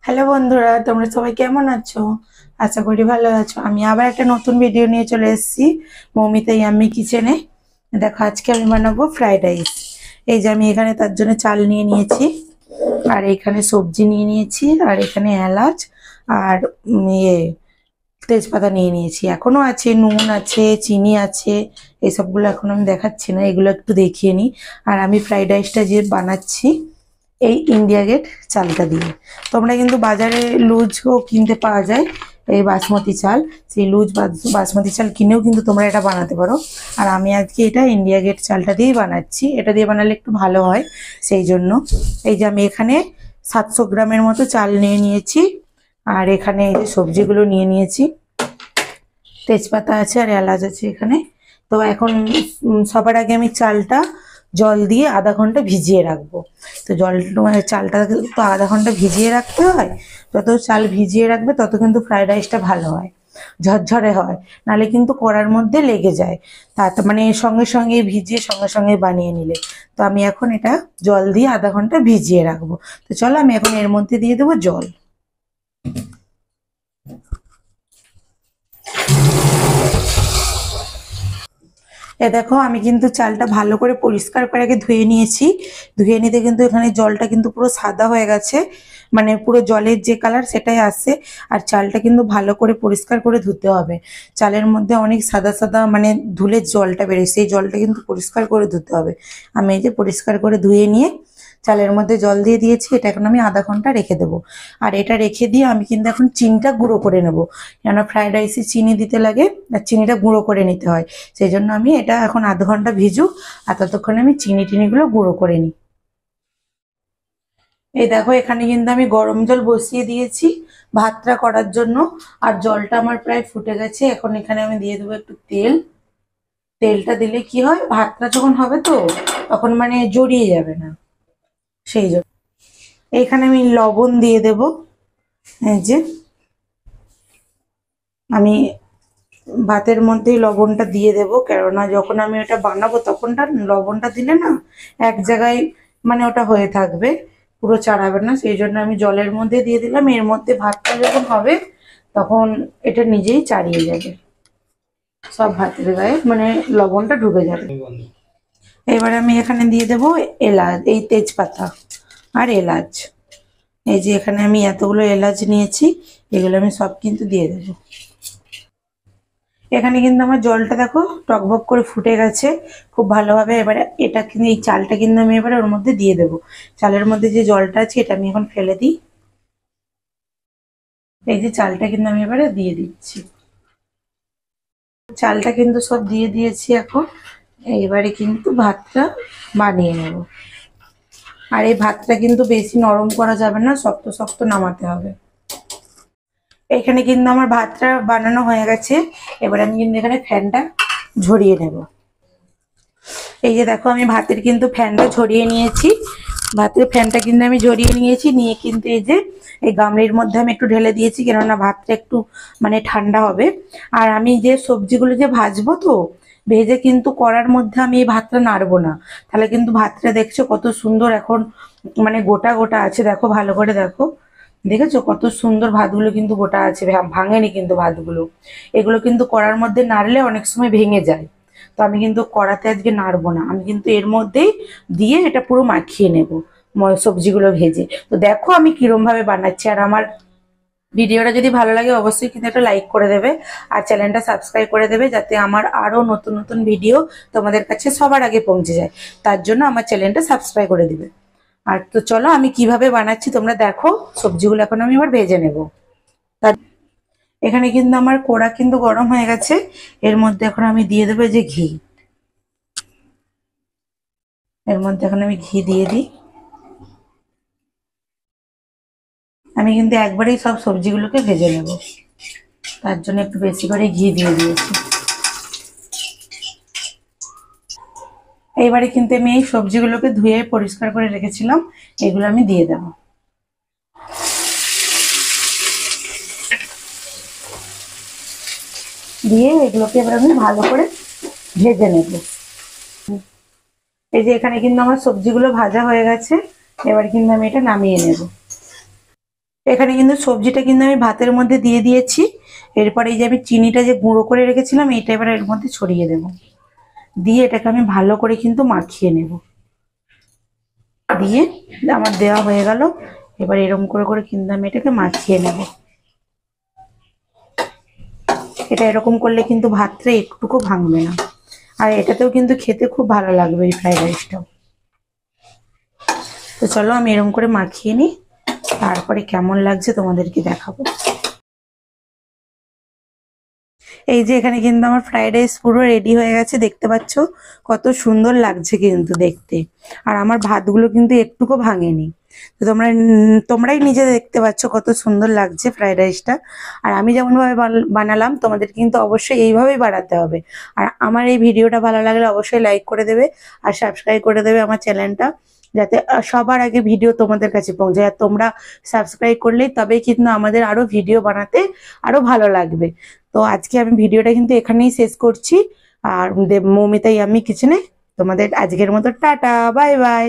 Hello বন্ধুরা, তোমরা সবাই কেমন আছো? আশা করি ভালো আছো। আমি আবার একটা নতুন ভিডিও নিয়ে চলে এসেছি মৌমিতা ইয়াম্মি কিচেনে। দেখো, আজকে আমি বানাবো ফ্রাইড রাইস। এই যে আমি এখানে তার জন্য চাল নিয়ে নিয়েছি, আর এখানে সবজি নিয়ে নিয়েছি, আর এখানে এলাচ আর তেজপাতা নিয়ে নিয়েছি। এখনো আছে, নুন আছে, চিনি আছে। এসবগুলো এখন আমি দেখাচ্ছি না, এগুলো একটু দেখিয়ে নিই। আর আমি ফ্রাইড রাইসটা যে বানাচ্ছি এই ইন্ডিয়া গেট চালটা দিয়ে। তোমরা কিন্তু বাজারে লুজও কিনতে পাওয়া যায়, এই বাসমতি চাল। সেই লুজ বাসমতি চাল কিনেও কিন্তু তোমরা এটা বানাতে পারো। আর আমি আজকে এটা ইন্ডিয়া গেট চালটা দিয়েই বানাচ্ছি। এটা দিয়ে বানালে একটু ভালো হয়, সেই জন্য। এই যে আমি এখানে 700 গ্রামের মতো চাল নিয়ে নিয়েছি, আর এখানে এই যে সবজিগুলো নিয়ে নিয়েছি। তেজপাতা আছে আর এলাচ আছে এখানে। তো এখন সবার আগে আমি চালটা জল দিয়ে আধা ঘন্টা ভিজিয়ে রাখবো। তো চালটা তো আধা ঘন্টা ভিজিয়ে রাখতে হয়। যত চাল ভিজিয়ে রাখবে তত কিন্তু ফ্রাইড রাইসটা ভালো হয়, ঝরঝরে হয়। নালে কিন্তু কড়ার মধ্যে লেগে যায়। মানে সঙ্গে সঙ্গে ভিজিয়ে সঙ্গে সঙ্গে বানিয়ে নিলে। তো আমি এখন এটা জল দিয়ে আধা ঘন্টা ভিজিয়ে রাখবো। তো চলো, আমি এখন এর মধ্যে দিয়ে দেবো জল। দেখো, আমি কিন্তু চালটা ভালো করে পরিষ্কার করে আগে ধুয়ে নিয়েছি। ধুয়ে নিতে কিন্তু এখানে জলটা কিন্তু পুরো সাদা হয়ে গেছে, মানে পুরো জলের যে কালার সেটাই আসছে। আর চালটা কিন্তু ভালো করে পরিষ্কার করে ধুতে হবে। চালের মধ্যে অনেক সাদা সাদা মানে ধুলে জলটা বেরোয়, সেই জলটা কিন্তু পরিষ্কার করে ধুতে হবে। আমি এই যে পরিষ্কার করে ধুয়ে নিয়ে চালের মধ্যে জল দিয়ে দিয়েছি। এটা এখন আমি আধা ঘন্টা রেখে দেবো। আর এটা রেখে দিয়ে আমি কিন্তু এখন চিনিটা গুঁড়ো করে নেবো, কেন ফ্রাইড রাইসে চিনি দিতে লাগে, আর চিনিটা গুঁড়ো করে নিতে হয়। সেই জন্য আমি এটা এখন আধ ঘন্টা ভিজুক, আর ততক্ষণে আমি টিনিগুলো গুঁড়ো করে নিই। এই দেখো, এখানে কিন্তু আমি গরম জল বসিয়ে দিয়েছি ভাতটা করার জন্য। আর জলটা আমার প্রায় ফুটে গেছে। এখন এখানে আমি দিয়ে দেবো একটু তেল। তেলটা দিলে কি হয়, ভাতটা যখন হবে তো তখন মানে জড়িয়ে যাবে না, সেই জন্য। এখানে আমি লবণ দিয়ে দেব। এই যে আমি ভাতের মধ্যেই লবণটা দিয়ে দেব, কেননা যখন আমি ওটা বানাবো তখনটা লবণটা দিলে না এক জায়গায় মানে ওটা হয়ে থাকবে, পুরো চাড়াবে না। সেই জন্য আমি জলের মধ্যে দিয়ে দিলাম। এর মধ্যে ভাতটা যখন হবে তখন এটা নিজেই চাড়িয়ে যাবে, সব ভাতের গায়ে মানে লবণটা ঢুকে যাবে। এবারে আমি এখানে দিয়ে দেব এলাচ, এই তেজপাতা আর এলাচ। এই যে এখানে আমি এতগুলো এলাচ নিয়েছি, এগুলো আমি সব কিন্তু দিয়ে দেবো। এখানে কিন্তু আমার জলটা দেখো টকবক করে ফুটে গেছে খুব ভালোভাবে। এবারে এটা কিন্তু, এই চালটা কিন্তু আমি এবারে ওর মধ্যে দিয়ে দেবো। চালের মধ্যে যে জলটা আছে এটা আমি এখন ফেলে দিই। এই যে চালটা কিন্তু আমি এবারে দিয়ে দিচ্ছি। চালটা কিন্তু সব দিয়ে দিয়েছি এখন। এইবারে কিন্তু ভাতটা বানিয়ে নেব। আর এই ভাতটা কিন্তু বেশি নরম করা যাবে না, শক্ত শক্ত নামাতে হবে। এখানে কিন্তু আমার ভাতটা বানানো হয়ে গেছে। এবার আমি কিন্তু এখানে ফ্যানটা ঝরিয়ে নেব। এই যে দেখো, আমি ভাতের কিন্তু ফ্যানটা ঝরিয়ে নিয়েছি। ভাতের ফ্যানটা কিন্তু আমি ঝরিয়ে নিয়েছি, নিয়ে কিন্তু এই যে এই গামলির মধ্যে আমি একটু ঢেলে দিয়েছি, কেননা ভাতটা একটু মানে ঠান্ডা হবে। আর আমি যে সবজিগুলো যে ভাজবো তো, ভেজে কিন্তু কড়ার মধ্যে আমি এই ভাতটা নাড়বো না। তাহলে কিন্তু ভাতটা দেখছো কত সুন্দর এখন মানে গোটা গোটা আছে। দেখো ভালো করে দেখো, দেখেছো কত সুন্দর ভাতগুলো কিন্তু গোটা আছে, ভাঙেনি কিন্তু ভাতগুলো। এগুলো কিন্তু কড়ার মধ্যে নাড়লে অনেক সময় ভেঙে যায়। তো আমি কিন্তু কড়াতে আজকে নাড়বো না, আমি কিন্তু এর মধ্যেই দিয়ে এটা পুরো মাখিয়ে নেব সবজিগুলো ভেজে। তো দেখো আমি কিরম ভাবে বানাচ্ছি। আর আমার ভিডিওটা যদি ভালো লাগে অবশ্যই কিন্তু একটা লাইক করে দেবে, আর চ্যানেলটা সাবস্ক্রাইব করে দেবে, যাতে আমার আরো নতুন নতুন ভিডিও তোমাদের কাছে সবার আগে পৌঁছে যায়। তার জন্য আমার চ্যানেলটা সাবস্ক্রাইব করে দিবে। আর তো চলো আমি কিভাবে বানাচ্ছি তোমরা দেখো। সবজিগুলো এখন আমি এবার ভেজে নেব। এখানে কিন্তু আমার কড়া কিন্তু গরম হয়ে গেছে। এর মধ্যে এখন আমি দিয়ে দেবো যে ঘি। এর মধ্যে এখন আমি ঘি দিয়ে দিই। আমি কিন্তু একবারেই সব সবজিগুলোকে ভেজে নেব, তার জন্য একটু বেশি করে ঘি দিয়ে দিয়েছি। এইবারে কিন্তু আমি এই সবজিগুলোকে ধুয়ে পরিষ্কার করে রেখেছিলাম, এগুলো আমি দিয়ে দেব। দিয়ে এগুলোকে এবার আমি ভালো করে ভেজে নেব। এই যে এখানে কিন্তু আমার সবজিগুলো ভাজা হয়ে গেছে। এবার কিন্তু আমি এটা নামিয়ে নেব। এখানে কিন্তু সবজিটা কিন্তু আমি ভাতের মধ্যে দিয়ে দিয়েছি। এরপরে এই যে আমি চিনিটা যে গুঁড়ো করে রেখেছিলাম এইটা এবার এর মধ্যে ছড়িয়ে দেব, দিয়ে এটাকে আমি ভালো করে কিন্তু মাখিয়ে নেব। দিয়ে আমার দেওয়া হয়ে গেল। এবার এরকম করে করে কিন্তু আমি এটাকে মাখিয়ে নেব। এটা এরকম করলে কিন্তু ভাতটা একটুকু ভাঙবে না, আর এটাতেও কিন্তু খেতে খুব ভালো লাগবে এই ফ্রাইড রাইসটাও। তো চলো আমি এরকম করে মাখিয়ে নিই, তারপরে কেমন লাগছে তোমাদেরকে দেখাবো। এই যে এখানে কিন্তু আমার ফ্রাইড রাইস পুরো রেডি হয়ে গেছে, দেখতে পাচ্ছ কত সুন্দর লাগছে কিন্তু দেখতে। আর আমার ভাতগুলো কিন্তু একটুকু ভাঙেনি। তো তোমরাই নিজে দেখতে পাচ্ছ কত সুন্দর লাগছে ফ্রাইড রাইসটা। আর আমি যেমন ভাবে বানালাম তোমাদের কিন্তু অবশ্যই এইভাবেই বানাতে হবে। আর আমার এই ভিডিওটা ভালো লাগলে অবশ্যই লাইক করে দেবে আর সাবস্ক্রাইব করে দেবে আমার চ্যানেলটা, যাতে সবার আগে ভিডিও তোমাদের কাছে পৌঁছায়। আর তোমরা সাবস্ক্রাইব করলেই তবেই কিন্তু আমাদের আরো ভিডিও বানাতে আরো ভালো লাগবে। তো আজকে আমি ভিডিওটা কিন্তু এখানেই শেষ করছি। আর মৌমিতা ইয়াম্মি কিচেনে তোমাদের আজকের মতো টাটা, বাই বাই।